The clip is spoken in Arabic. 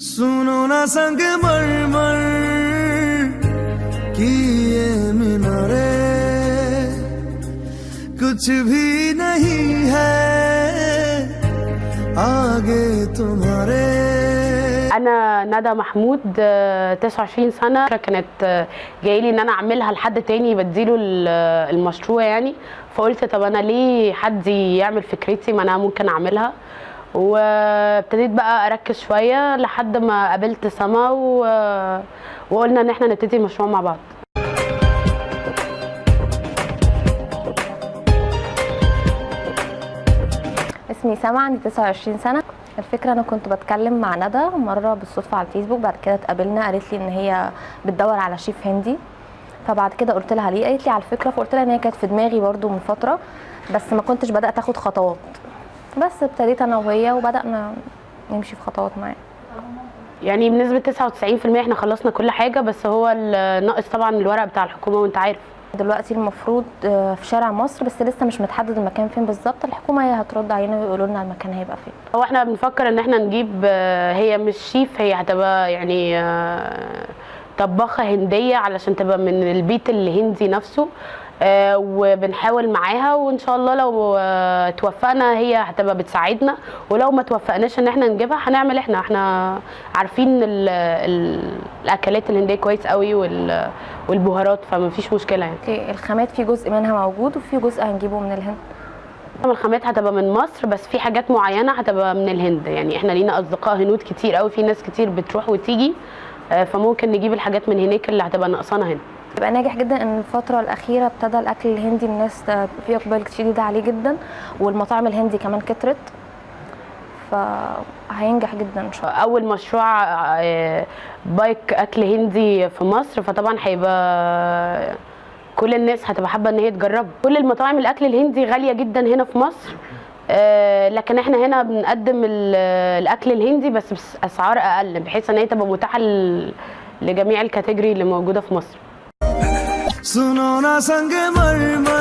सुनो ना संगमरमर की ये मीनारे कुछ भी नहीं है आगे तुम्हारे. أنا ندى محمود 29 سنة. كانت جايلي إن أنا أعملها لحد تاني بديله المشروع يعني، فقلت طب أنا ليه حد يعمل فكرتي، ما أنا ممكن أعملها. وابتديت بقى أركز شوية لحد ما قابلت سما وقلنا إن احنا نبتدي مشروع مع بعض. اسمي سما، عندي 29 سنة. الفكرة أنا كنت بتكلم مع ندى مرة بالصدفة على الفيسبوك، بعد كده اتقابلنا، قالت لي إن هي بتدور على شيف هندي. فبعد كده قلت لها ليه، قالت لي على الفكرة، فقلت لها إن هي كانت في دماغي برضو من فترة، بس ما كنتش بدأت أخد خطوات. بس ابتديت أنا وهي وبدأنا نمشي في خطوات معاها. يعني بنسبة 99% احنا خلصنا كل حاجة، بس هو الناقص طبعا الورق بتاع الحكومة وانت عارف. دلوقتي المفروض في شارع مصر، بس لسه مش متحدد المكان فين بالظبط. الحكومه هي هترد علينا ويقولوا لنا المكان هيبقى فين. هو احنا بنفكر ان احنا نجيب، هي مش شيف، هي هتبقى يعني طباخه هنديه علشان تبقى من البيت الهندي نفسه. وبنحاول معاها، وان شاء الله لو توفقنا هي هتبقى بتساعدنا، ولو ما توفقناش ان احنا نجيبها هنعمل احنا عارفين الاكلات الهنديه كويس قوي والبهارات، فما فيش مشكله يعني. الخامات في جزء منها موجود وفي جزء هنجيبه من الهند. الخامات هتبقى من مصر، بس في حاجات معينه هتبقى من الهند. يعني احنا لينا اصدقاء هنود كتير قوي، في ناس كتير بتروح وتيجي، فممكن نجيب الحاجات من هناك اللي هتبقى ناقصانا هنا. بقى ناجح جدا ان الفتره الاخيره ابتدى الاكل الهندي الناس في اقبال شديد عليه جدا، والمطاعم الهندي كمان كترت، فهينجح جدا ان شاء الله. اول مشروع بايك اكل هندي في مصر، فطبعا هيبقى كل الناس هتبقى حابه ان هي تجربه. كل المطاعم الاكل الهندي غاليه جدا هنا في مصر، لكن احنا هنا بنقدم الاكل الهندي بس باسعار اقل، بحيث ان هي تبقى متاحه لجميع الكاتيجوري اللي موجوده في مصر. सुनो ना संगमरमर